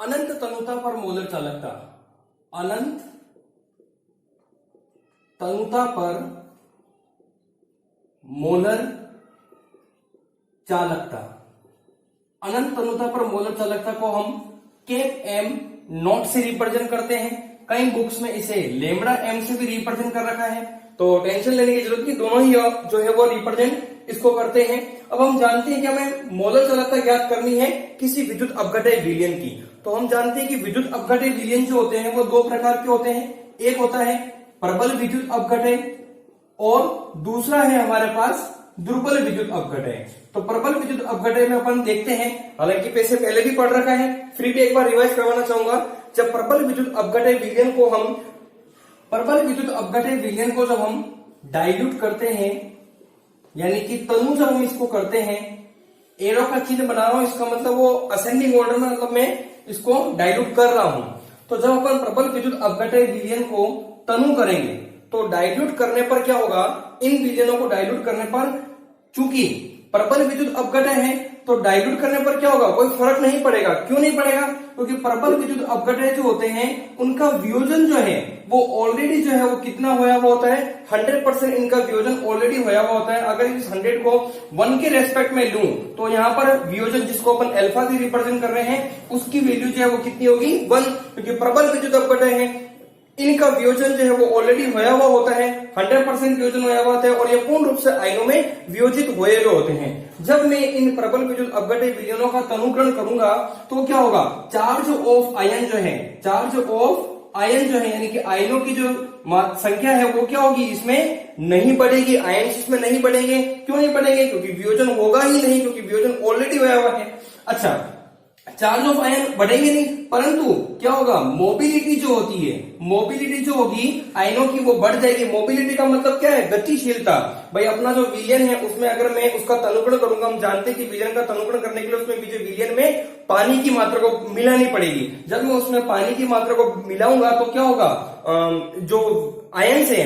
अनंत तनुता पर मोलर चालकता, अनंत तनुता पर मोलर चालकता, अनंत तनुता पर मोलर चालकता को हम केप एम नॉट से रिप्रेजेंट करते हैं। कई बुक्स में इसे लेमड़ा एम से भी रिप्रेजेंट कर रखा है, तो टेंशन लेने की जरूरत नहीं, दोनों ही जो है वो रिप्रेजेंट इसको करते हैं। अब हम जानते हैं कि हमें मोलर चालकता ज्ञात करनी है किसी विद्युत अपघटय विलयन की। तो हम जानते हैं कि विद्युत अपघटय विलयन जो होते हैं वो दो प्रकार के होते हैं, एक होता है प्रबल विद्युत अपघटय और दूसरा है हमारे पास दुर्बल विद्युत अपघटय। तो प्रबल विद्युत अपघटय में अपन देखते हैं, हालांकि पैसे पहले भी पढ़ रखा है, फिर भी एक बार रिवाइज करवाना चाहूंगा। जब प्रबल विद्युत अपघटय विलयन को हम जब हम डाइल्यूट करते हैं, यानी कि तनु जब हम इसको करते हैं, एरो का चिन्ह बना रहा हूं, इसका मतलब वो असेंडिंग ऑर्डर में, मतलब मैं इसको डाइल्यूट कर रहा हूं। तो जब अपन प्रबल विद्युत अपघटय विलयन को तनु करेंगे तो डाइल्यूट करने पर क्या होगा, इन विलयनों को डाइल्यूट करने पर, चूंकि प्रबल विद्युत अपघटय है तो डाइल्यूट करने पर क्या होगा, कोई फर्क नहीं पड़ेगा। क्यों नहीं पड़ेगा? क्योंकि प्रबल विद्युत अपघटय जो होते हैं उनका वियोजन जो है वो ऑलरेडी जो है वो कितना होया हुआ होता है, 100% इनका वियोजन ऑलरेडी होया हुआ होता है। अगर इस 100 को 1 के रेस्पेक्ट में लूं तो यहाँ पर वियोजन जिसको अपन अल्फा से रिप्रेजेंट कर रहे हैं उसकी वैल्यू जो है वो कितनी होगी, 1, क्योंकि प्रबल विद्युत अपघटय है, इनका वियोजन जो है वो ऑलरेडी होया हुआ होता है, 100% वियोजन होया हुआ होता है और ये पूर्ण रूप से आयनों में वियोजित हुए हुए होते हैं। जब मैं इन प्रबल विद्युत अपघटय विलयनों का तनुकरण करूंगा तो क्या होगा, चार्ज ऑफ आयन जो है यानी कि आयनों की जो संख्या है वो क्या होगी, इसमें नहीं बढ़ेगी, आयन इसमें नहीं बढ़ेंगे। क्यों नहीं बढ़ेंगे? क्योंकि वियोजन होगा ही नहीं, क्योंकि वियोजन ऑलरेडी होया हुआ है। अच्छा, चार्ज ऑफ आयन बढ़ेंगे नहीं, परंतु क्या होगा, मोबिलिटी जो होती है, मोबिलिटी जो होगी आयनों की वो बढ़ जाएगी। मोबिलिटी का मतलब क्या है, गतिशीलता। भाई अपना जो विलयन है उसमें अगर मैं उसका तनुकरण करूंगा, हम जानते हैं कि विलयन का तनुकरण करने के लिए उसमें जो विलयन में पानी की मात्रा को मिलानी पड़ेगी। जब मैं उसमें पानी की मात्रा को मिलाऊंगा तो क्या होगा, जो आयन से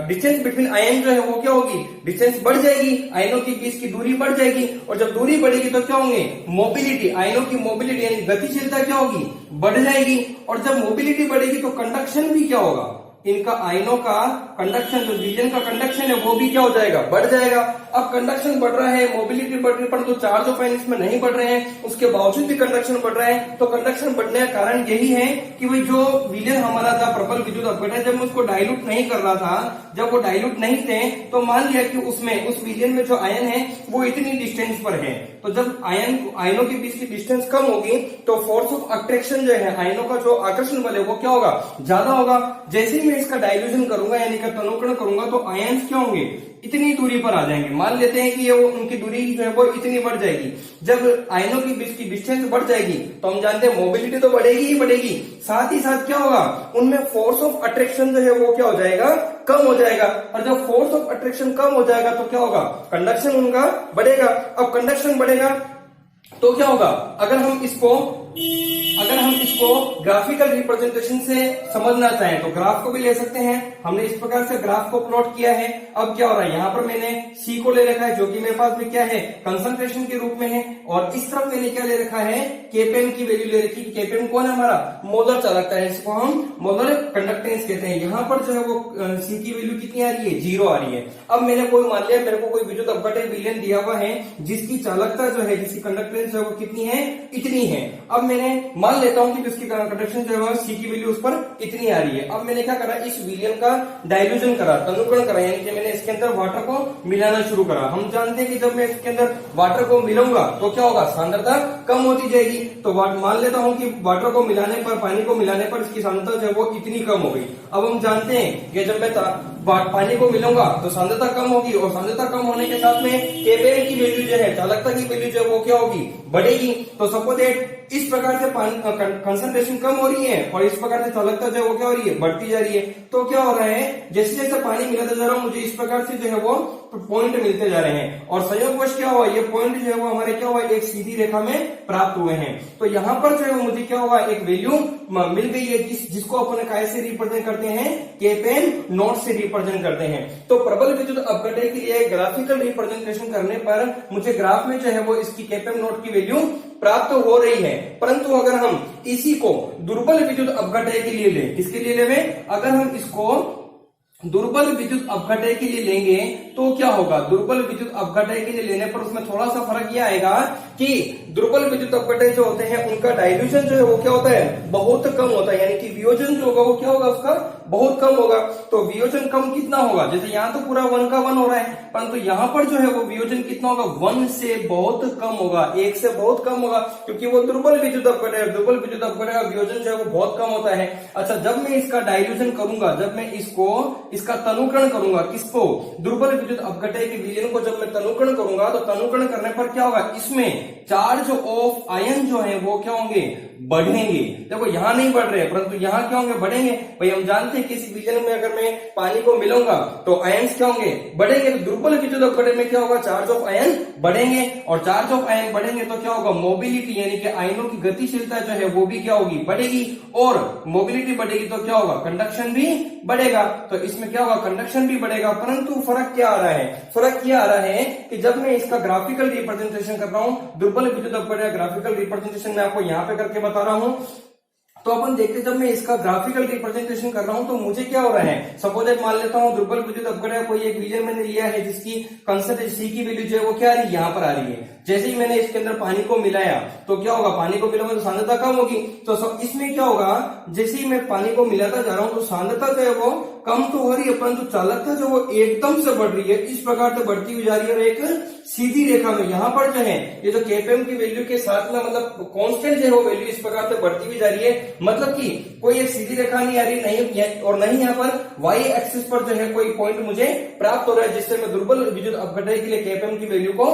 डिस्टेंस बिटवीन आयन जो है वो क्या होगी, डिस्टेंस बढ़ जाएगी, आयनों के बीच की दूरी बढ़ जाएगी। और जब दूरी बढ़ेगी तो क्या होंगे, मोबिलिटी, आयनों की मोबिलिटी यानी गतिशीलता क्या होगी, बढ़ जाएगी। और जब मोबिलिटी बढ़ेगी तो कंडक्शन भी क्या होगा, इनका आयनों का कंडक्शन, जो विलयन का कंडक्शन है वो भी क्या हो जाएगा, बढ़ जाएगा। अब कंडक्शन बढ़ रहा है, मोबिलिटी बढ़ रही है, परंतु चार्ज ऑफ आयन इसमें नहीं बढ़ रहे हैं, उसके बावजूद भी कंडक्शन बढ़ रहा है। तो कंडक्शन बढ़ने का कारण यही है कि भाई जो विलयन हमारा था प्रबल विद्युत अपघटय, जब मैं उसको डाइल्यूट नहीं कर रहा था, जब वो डाइल्यूट नहीं थे तो मान लिया कि उसमें उस विलयन में जो आयन है वो इतनी डिस्टेंस पर है। तो जब आयनों के बीच की डिस्टेंस कम होगी तो फोर्स ऑफ अट्रैक्शन जो है, आयनों का जो आकर्षण बल है वो क्या होगा, ज्यादा होगा। जैसे ही मैं इसका डाइल्यूशन करूंगा यानी कि तनुकरण करूंगा तो आयन्स क्या होंगे, इतनी दूरी पर आ जाएंगे। मान लेते हैं कि ये वो उनकी दूरी जो है वो इतनी बढ़ जाएगी। जब आयनों के बीच की डिस्टेंस बढ़ जाएगी तो हम जानते हैं मोबिलिटी तो बढ़ेगी ही बढ़ेगी, साथ ही साथ क्या होगा, उनमें फोर्स ऑफ अट्रैक्शन जो है वो क्या हो जाएगा, कम हो जाएगा। और जब फोर्स ऑफ अट्रैक्शन कम हो जाएगा तो क्या होगा, कंडक्शन उनका बढ़ेगा। अब कंडक्शन बढ़ेगा तो क्या होगा, अगर हम इसको ग्राफिकल रिप्रेजेंटेशन से समझना चाहें तो ग्राफ को भी ले सकते हैं। हमने इस प्रकार से ग्राफ को प्लॉट किया है। अब क्या हो रहा है, यहाँ पर मैंने C को ले रखा है जो कि मेरे पास में क्या है, कंसंट्रेशन के रूप में है, और इस तरफ मैंने क्या ले रखा है, केपीएम की वैल्यू ले रखी है। केपीएम कौन है हमारा, मोलर चालकता है, इसको हम मोलर कंडक्टेंस कहते हैं। यहाँ पर जो है वो C की वैल्यू कितनी आ रही है, 0 आ रही है। अब मैंने मान लिया मेरे को कोई विद्युत अपघटय विलयन दिया हुआ है जिसकी चालकता जो है, जिसकी कंडक्टेंस जो है वो कितनी है, इतनी है। अब मैंने मान लेता हूं कि उसकी कंडक्शन जो है C की वैल्यू उस पर इतनी आ रही है। अब मैंने क्या करा, इस विलयन का डाइल्यूशन करा, तनुकरण करा, यानी कि मैंने इसके अंदर वाटर को मिलाना शुरू करा। हम जानते हैं कि जब मैं इसके अंदर वाटर को मिलाऊंगा तो क्या होगा, सांद्रता कम होती जाएगी। तो मान लेता हूं कि वाटर को मिलाने पर, पानी को मिलाने पर इसकी सांद्रता जो है वो इतनी कम हो गई। अब हम जानते हैं कि जब मैं पानी को मिलाऊंगा तो सांद्रता कम होगी, और सांद्रता कम होने के साथ में केपीएम की वैल्यू जो है, चालकता की वैल्यू जो है वो क्या होगी, बढ़ेगी। तो सपोज दैट इस प्रकार से कंसंट्रेशन कम हो रही है और इस प्रकार से चालकता जो है वो क्या हो रही है, बढ़ती जा रही है। तो क्या हो रहा है, जैसे जैसे पानी मिलाता जा रहा हूं मुझे इस प्रकार से जो है वो पॉइंट मिलते जा रहे हैं और संयोगवश क्या हुआ, ये पॉइंट जो है वो हमारे क्या हुआ, एक सीधी रेखा में प्राप्त हुए हैं। तो यहाँ पर जो है मुझे क्या हुआ, एक वैल्यू मिल गई है जिसको अपन कैसे रिप्रेजेंट करते हैं, केप एम नॉट से रिप्रेजेंट करते हैं। तो प्रबल विद्युत अपघटय के लिए ग्राफिकल रिप्रेजेंटेशन करने पर मुझे ग्राफ में जो है वो इसकी केप एम नॉट की वैल्यू प्राप्त हो रही है। परंतु अगर हम इसी को दुर्बल विद्युत अपघटय के लिए लें, किसके लिए लें, अगर हम इसको दुर्बल विद्युत अपघटय के लिए लेंगे तो क्या होगा, दुर्बल विद्युत अपघटय के लिए लेने पर उसमें थोड़ा सा फर्क यह आएगा कि दुर्बल विद्युत अपघटय जो होते हैं उनका डाइल्यूशन जो है वो क्या होता है, बहुत कम होता है, यानी कि वियोजन जो होगा वो क्या होगा, उसका बहुत कम होगा। तो वियोजन कम कितना होगा, जैसे यहाँ तो पूरा 1 का 1 हो रहा है, परंतु यहाँ पर जो है वो वियोजन कितना होगा, 1 से बहुत कम होगा, 1 से बहुत कम होगा, क्योंकि वो दुर्बल विद्युत अपघटय है। दुर्बल विद्युत अपघटय का वियोजन जो है वो बहुत कम होता है। अच्छा, जब मैं इसका डाइल्यूशन करूंगा, जब मैं इसका तनुकरण करूंगा, किसको, दुर्बल विद्युत अपघटय के विलयन को जब मैं तनुकरण करूंगा, तो तनुकरण करने पर क्या होगा, इसमें चार्ज ऑफ आयन जो है वो क्या होंगे, बढ़ेंगे। देखो यहाँ नहीं बढ़ रहे, परंतु यहाँ क्या होंगे, बढ़ेंगे। भाई हम जानते हैं किसी विलयन में अगर मैं पानी को मिलाऊंगा तो आयन्स क्या होंगे, बढ़ेंगे। तो दुर्बल विद्युत अपघटय में क्या होगा, चार्ज ऑफ आयन बढ़ेंगे, और चार्ज ऑफ आयन बढ़ेंगे तो क्या होगा, मोबिलिटी यानी कि आयनों की गतिशीलता जो है वो भी क्या होगी, बढ़ेगी, और मोबिलिटी बढ़ेगी तो क्या होगा, कंडक्शन भी बढ़ेगा। तो इसमें क्या होगा, कंडक्शन भी बढ़ेगा। परंतु फर्क क्या आ रहा है, फर्क क्या आ रहा है कि जब मैं इसका ग्राफिकल रिप्रेजेंटेशन कर रहा हूं, दुर्बल विद्युत अपघटय ग्राफिकल रिप्रेजेंटेशन मैं आपको यहां पे करके बता रहा हूं, तो अपन देखते जब मैं इसका ग्राफिकल रिप्रेजेंटेशन कर रहा हूं तो मुझे क्या हो रहा है, सपोज मान लेता हूं दुर्बल विद्युत अपघटय कोई एक विलयन मैंने लिया है जिसकी कंसंट्रेशन सी की वैल्यू जो है वो क्या आ रही है, यहां पर आ रही है। जैसे ही मैंने इसके अंदर पानी को मिलाया तो क्या होगा, पानी को मिलाऊंगा तो सांद्रता कम होगी। तो इसमें क्या होगा, जैसे ही मैं पानी को मिलाता जा रहा हूं तो सांद्रता जो है वो कम तो हो रही है, परंतु चालकता जो वो एकदम से बढ़ रही है, इस प्रकार से बढ़ती हुई जा रही है, और एक सीधी रेखा में यहाँ पर जो है ये जो केपीएम की वैल्यू के साथ में मतलब कांस्टेंट जो है वो वैल्यू इस प्रकार से बढ़ती हुई जा रही है। मतलब कि कोई एक सीधी रेखा नहीं आ रही, नहीं और नहीं यहाँ पर वाई एक्सिस पर जो है कोई पॉइंट मुझे प्राप्त हो रहा है जिससे मैं दुर्बल विद्युत अपघटय के लिए केपीएम की वैल्यू को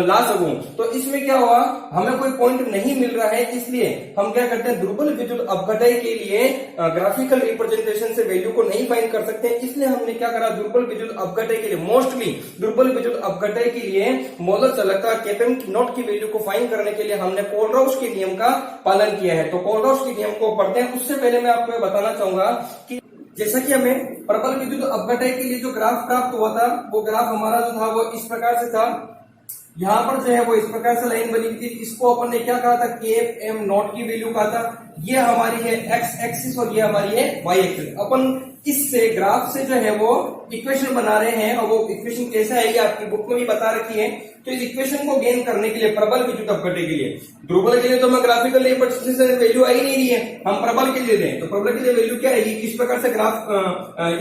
ला सकूं। तो इसमें क्या हुआ, हमें कोई पॉइंट नहीं मिल रहा है, इसलिए हम क्या करते हैं, दुर्बल विद्युत अपघटय के लिए ग्राफिकल रिप्रेजेंटेशन से वैल्यू को नहीं फाइंड कर सकते, इसलिए हमने क्या करा, दुर्बल विद्युत अपघटय के लिए, मोस्टली दुर्बल विद्युत अपघटय के लिए मोलर चालकता केपीएम की नॉट की वैल्यू को फाइंड करने के लिए हमने कोलराउस के नियम का पालन किया है। तो कोलराउस के नियम को पढ़ते हैं, उससे पहले मैं आपको बताना चाहूंगा कि जैसा कि हमें प्रबल विद्युत अपघटय के लिए जो ग्राफ प्राप्त हुआ था, वो ग्राफ हमारा जो था वो इस प्रकार से था। यहाँ पर जो है वो इस प्रकार से लाइन बनी थी, इसको अपन ने क्या कहा था, केप एम नॉट की वैल्यू कहा था। ये हमारी है एक्स एक्सिस और ये हमारी है वाई एक्सिस। अपन इससे ग्राफ से जो है वो इक्वेशन बना रहे हैं, और वो इक्वेशन कैसा है ये आपकी बुक में भी बता रखी है। तो इस इक्वेशन को गेन करने के लिए प्रबल विद्युत अपघटय के लिए, दुर्बल के लिए तो मैं ग्राफिकल रिप्रेजेंटेशन वैल्यू आई नहीं रही है, हम प्रबल के लिए दें तो प्रबल के लिए वैल्यू क्या है, किस प्रकार से ग्राफ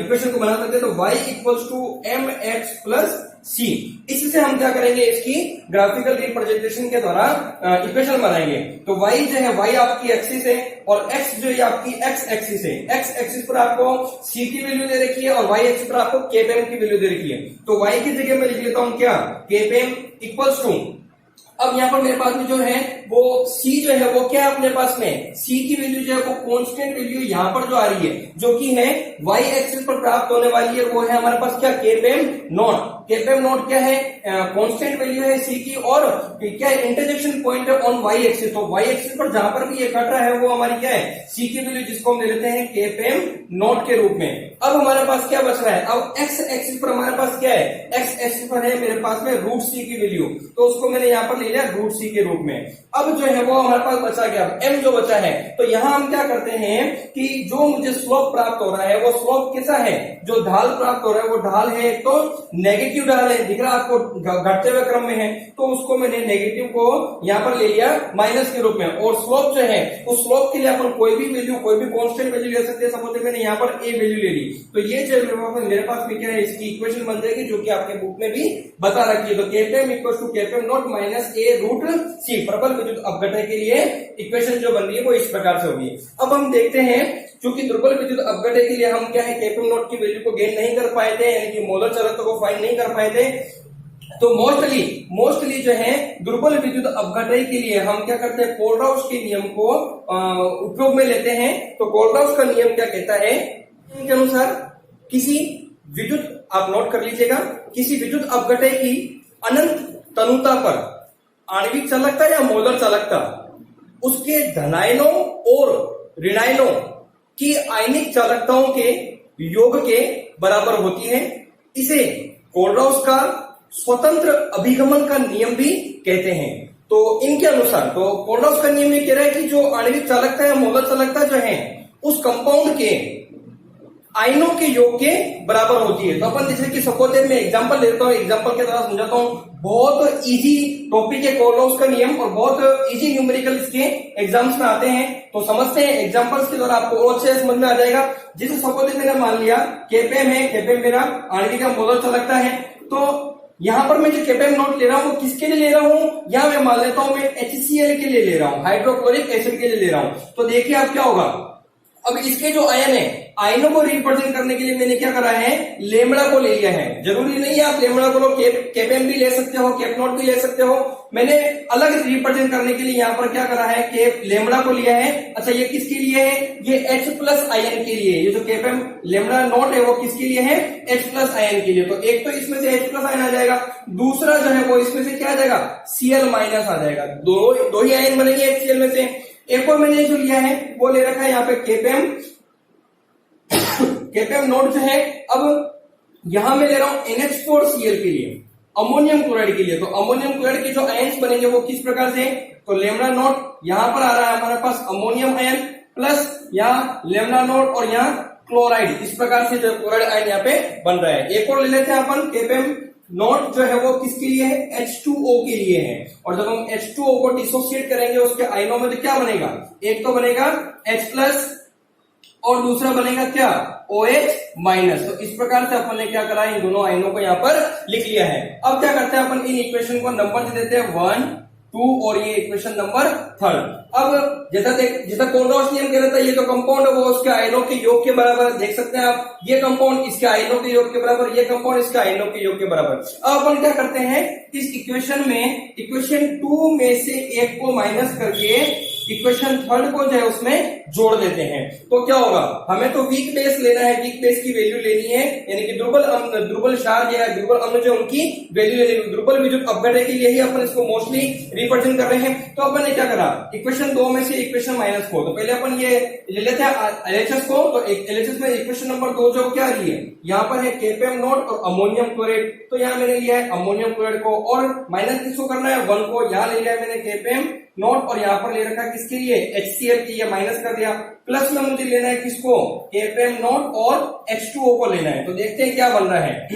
इक्वेशन को बना सकते हैं। तो y equals to M X plus C, इससे हम क्या करेंगे, इसकी ग्राफिकल रिप्रेजेंटेशन के द्वारा इक्वेशन बनाएंगे। तो y जो है, y आपकी एक्सिस है और x जो है आपकी x एक्सिस है। x एक्सिस पर आपको c की वैल्यू दे रखी है और y एक्सिस पर आपको kpm की वैल्यू दे रखी है। तो y की जगह मैं लिख लेता हूं क्या, kpm इक्वल्स टू, अब यहाँ पर मेरे पास में जो है वो c जो है वो क्या है अपने पास में, c की वैल्यू जो है वो कांस्टेंट वैल्यू यहाँ पर जो आ रही है, जो कि है y एक्सिस पर प्राप्त होने वाली है, वो है हमारे पास क्या, kpm नॉट। kpm नॉट क्या है, कांस्टेंट वैल्यू है c की, और क्या है, इंटरसेक्शन पॉइंट है ऑन y एक्सिस। तो y एक्सिस पर जहां पर भी ये कट रहा है वो हमारी क्या है, c की वैल्यू, जिसको हम ले लेते हैं kpm नॉट के रूप में। अब हमारे पास क्या बच रहा है, अब x एक्सिस पर हमारे पास क्या है, x एक्सिस पर है मेरे पास में रूट c की वैल्यू, तो उसको मैंने यहाँ पर ले लिया रूट c के रूप में। अब जो है वो हमारे पास बचा गया m जो बचा है। तो यहाँ हम क्या करते हैं कि जो मुझे स्लोप प्राप्त हो रहा है वो स्लोप कैसा है, जो ढाल प्राप्त हो रहा है वो ढाल है तो नेगेटिव ढाल है, दिख रहा है आपको, घटते हुए क्रम में है, तो उसको मैंने नेगेटिव को यहाँ पर ले लिया माइनस के रूप में। और स्लोप जो है, उस स्लोप के लिए अपन कोई भी वैल्यू, कोई भी कांस्टेंट वैल्यू ले सकते हैं। सपोज मैंने यहाँ पर a वैल्यू ले ली, तो ये जो मेरे पास में क्या है, इसकी इक्वेशन बन जाएगी जो कि आपके बुक में भी बता रखी है। तो kpm equal to kpm nought minus a root c, प्रबल विद्युत अपघटय के लिए इक्वेशन जो बन रही है वो इस प्रकार से होगी। अब हम देखते हैं, क्योंकि दुर्बल विद्युत अपघटय के लिए हम क्या है, kpm नॉट की वैल्यू को गेन नहीं कर पाए थे, यानी कि मोलर चालकता को फाइंड नहीं कर पाए थे। तो मोस्टली जो है दुर्बल विद्युत अपघटय के लिए हम क्या करते हैं, कोलराउस के नियम को उपयोग में लेते हैं। तो कोलराउस का नियम क्या कहता है, के अनुसार किसी विद्युत आप नोट कर लीजिएगा, किसी विद्युत अपघटय की अनंत तनुता पर आणविक चालकता या मोलर चालकता उसके धनायनों और ऋणायनों की आयनिक चालकताओं के योग के बराबर होती है। इसे कोलराउस का स्वतंत्र अभिगमन का नियम भी कहते हैं। तो इनके अनुसार तो कोलराउस का नियम ये कह रहा है कि जो आणविक चालकता या मोलर चालकता जो है उस कंपाउंड के आयनों के योग के बराबर होती है। तो अपन जैसे कि सपोज मैं एग्जांपल लेता हूँ, एग्जांपल के द्वारा समझाता हूँ। बहुत इजी टॉपिक है कोलराउस का नियम और बहुत इजी न्यूमेरिकल इसके एग्जाम्स में आते हैं। तो समझते हैं एग्जांपल्स के द्वारा, आपको और अच्छे समझ में आ जाएगा। जैसे सपोज मैंने मान लिया केपेम है, केपेम मेरा आणविक मोलर चालकता है। तो यहाँ पर मैं जो केपेम नोट ले रहा हूँ वो किसके लिए ले रहा हूँ, यहाँ मैं मान लेता हूँ मैं HCl के लिए ले रहा हूँ, हाइड्रोक्लोरिक एसिड के लिए ले रहा हूँ। तो देखिए आप क्या होगा, अब इसके जो आयन है, आयनों को रिप्रेजेंट करने के लिए मैंने क्या करा है, लेमड़ा को ले लिया है। जरूरी नहीं है आप लेमड़ा को केपेम भी ले सकते हो, केप नोट भी ले सकते हो। मैंने अलग रिप्रेजेंट करने के लिए यहाँ पर क्या करा है, केप लेमड़ा को लिया है। अच्छा ये किसके लिए है, ये H+ आयन के लिए। ये जो केपेम लेमड़ा नोट है वो किसके लिए है, H+ आयन के लिए। तो एक तो इसमें से H+ आयन आ जाएगा, दूसरा जो है वो इसमें से क्या आ जाएगा, Cl- आ जाएगा। दो ही आयन बनेंगे HCl में से। एक और मैंने जो लिया है वो ले रखा है यहाँ पे केपेम, केपेम नोट जो है। अब यहां मैं ले रहा हूं NH4Cl के लिए, अमोनियम क्लोराइड के लिए। तो अमोनियम क्लोराइड के जो आयन्स बनेंगे वो किस प्रकार से, तो लेमड़ा नोट यहां पर आ रहा है हमारे पास अमोनियम आयन प्लस यहाँ लेमड़ा नोट और यहाँ क्लोराइड, इस प्रकार से जो क्लोराइड आयन यहाँ पे बन रहा है। एक और ले लेते हैं अपन, केपेम नोट जो है वो किसके लिए है, H2O के लिए है। और जब हम H2O को डिसोसिएट करेंगे उसके आयनों में तो क्या बनेगा, एक तो बनेगा H+ और दूसरा बनेगा क्या, OH-। तो इस प्रकार से अपन ने क्या करा है, इन दोनों आयनों को यहाँ पर लिख लिया है। अब क्या करते हैं अपन, इन इक्वेशन को नंबर दे देते हैं 1, 2 और ये इक्वेशन नंबर 3। अब जैसा कोलराउस नियम कह रहा था, ये जो कंपाउंड है वो उसके आयनों के योग के बराबर, देख सकते हैं आप, ये कंपाउंड इसके आयनों के योग के बराबर, ये कंपाउंड इसके आयनों के योग के बराबर। अब अपन क्या करते हैं, इस इक्वेशन में इक्वेशन 2 में से एक को माइनस करके इक्वेशन 3 को जो है उसमें जोड़ देते हैं। तो क्या होगा, हमें तो वीक बेस लेना है, वीक बेस की वैल्यू लेनी है, यानी कि दुर्बल क्षार या दुर्बल अम्ल जो उनकी वैल्यू लेनी है। दुर्बल विद्युत अपघटय के लिए ही अपन इसको मोस्टली रिप्रेजेंट कर रहे हैं। तो अपन ने क्या करा, इक्वेशन 2 में से इक्वेशन -4, तो पहले अपन ये ले लेते हैं LHS को। तो LHS में इक्वेशन नंबर 2 जो क्या रही है, यहाँ पर है केपेम नोट और अमोनियम क्लोराइड। तो यहाँ मैंने लिया है अमोनियम क्लोराइड को, और माइनस किसको करना है, 1 को। यहाँ ले लिया है मैंने केपेम नोट और यहाँ पर ले रखा है किसके लिए, HCl के लिए, माइनस कर दिया। प्लस में मुझे लेना है किसको, केपेम नोट और H2O को लेना है। तो देखते हैं क्या बन रहा है।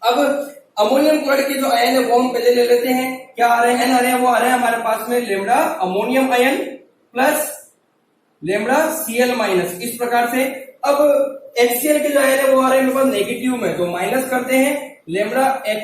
अब अमोनियम क्लोराइड के जो आयन है वो हम पहले ले लेते हैं। क्या आ रहे हैं, आ रहे हैं, वो आ रहे हैं हमारे पास में lambda ammonium ion plus lambda Cl-। इस प्रकार से अब HCl के जो आयन है वो आ रहे हैं मेरे पास नेगेटिव में, तो माइनस करते हैं लेमड़ा H+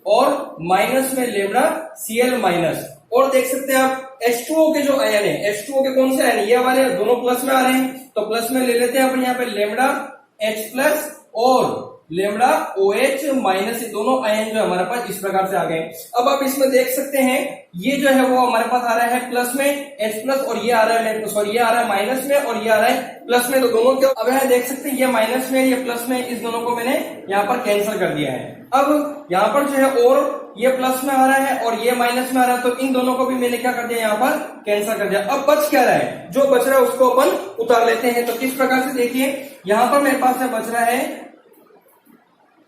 और माइनस में लेमड़ा Cl-। और देख सकते हैं आप H2O के जो आयन है, H2O के कौन से आयन, ये वाले दोनों प्लस में आ रहे हैं। तो प्लस में ले लेते हैं अपन यहाँ पे लेमड़ा H+ और लेमड़ा OH-, ये दोनों आयन जो हमारे पास इस प्रकार से आ गए। अब आप इसमें देख सकते हैं ये जो है वो हमारे पास आ रहा है प्लस में H+, और ये आ रहा है सॉरी ये आ रहा है माइनस में और ये आ रहा है प्लस में। तो दोनों के अब यहाँ देख सकते हैं ये माइनस में ये प्लस में, इस दोनों को मैंने यहाँ पर कैंसिल कर दिया है। अब यहाँ पर जो है और ये प्लस में आ रहा है और ये माइनस में आ रहा है, तो इन दोनों को भी मैंने क्या कर दिया, यहाँ पर कैंसिल कर दिया। अब बच क्या रहा है, जो बच रहा है उसको अपन उतार लेते हैं। तो किस प्रकार से देखिए, यहाँ पर मेरे पास बच रहा है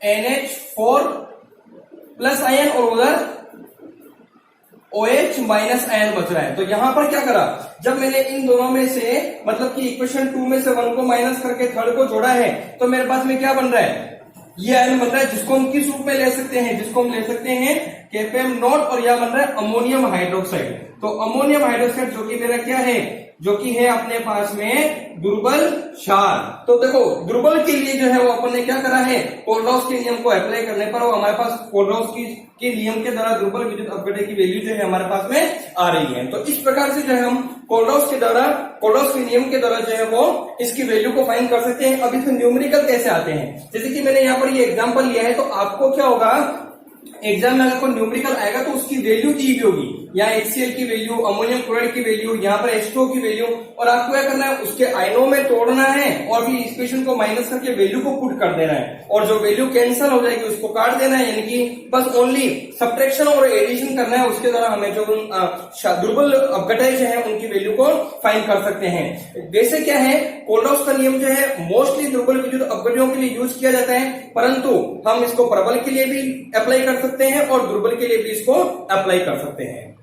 NH4+ आयन और उधर OH- आयन बच रहा है। तो यहां पर क्या करा, जब मैंने इन दोनों में से मतलब कि इक्वेशन 2 में से 1 को माइनस करके 3 को जोड़ा है, तो मेरे पास में क्या बन रहा है, ये आयन बन रहा है, जिसको हम किस रूप में ले सकते हैं, जिसको हम ले सकते हैं केपेम नोट, और यह बन रहा है अमोनियम हाइड्रोक्साइड। तो अमोनियम हाइड्रोक्साइड जो कि मेरा क्या है, जो कि है अपने पास में दुर्बल क्षार। तो देखो दुर्बल के लिए जो है वो अपन ने क्या करा है, कोलराउस के नियम को अप्लाई करने पर वो हमारे पास कोलराउस के नियम के द्वारा दुर्बल विद्युत अपघटय की वैल्यू जो है हमारे पास में आ रही है। तो इस प्रकार से जो है हम कोलराउस के नियम के द्वारा जो है वो इसकी वैल्यू को फाइंड कर सकते हैं। अब इसमें न्यूमेरिकल कैसे आते हैं, जैसे कि मैंने यहाँ पर ये एग्जाम्पल लिया है, तो आपको क्या होगा, एग्जाम में अगर कोई न्यूमेरिकल आएगा तो उसकी वैल्यू दी हुई होगी। यहाँ HCl की वैल्यू, अमोनियम क्लोराइड की वैल्यू, यहाँ पर H2O की वैल्यू, और आपको क्या करना है उसके आयनों में तोड़ना है और फिर इक्वेशन को माइनस करके वैल्यू को पुट कर देना है, और जो वैल्यू कैंसिल हो जाएगी उसको काट देना है, यानी कि बस ओनली सब्ट्रैक्शन और एडिशन करना है। उसके द्वारा हमें जो दुर्बल अपघटय जो है उनकी वैल्यू को फाइंड कर सकते हैं। वैसे क्या है, कोल्डहाउस का नियम जो है मोस्टली दुर्बल विद्युत अपघटयों के लिए यूज किया जाता है, परंतु हम इसको प्रबल के लिए भी अप्लाई कर सकते हैं और दुर्बल के लिए भी इसको अप्लाई कर सकते हैं।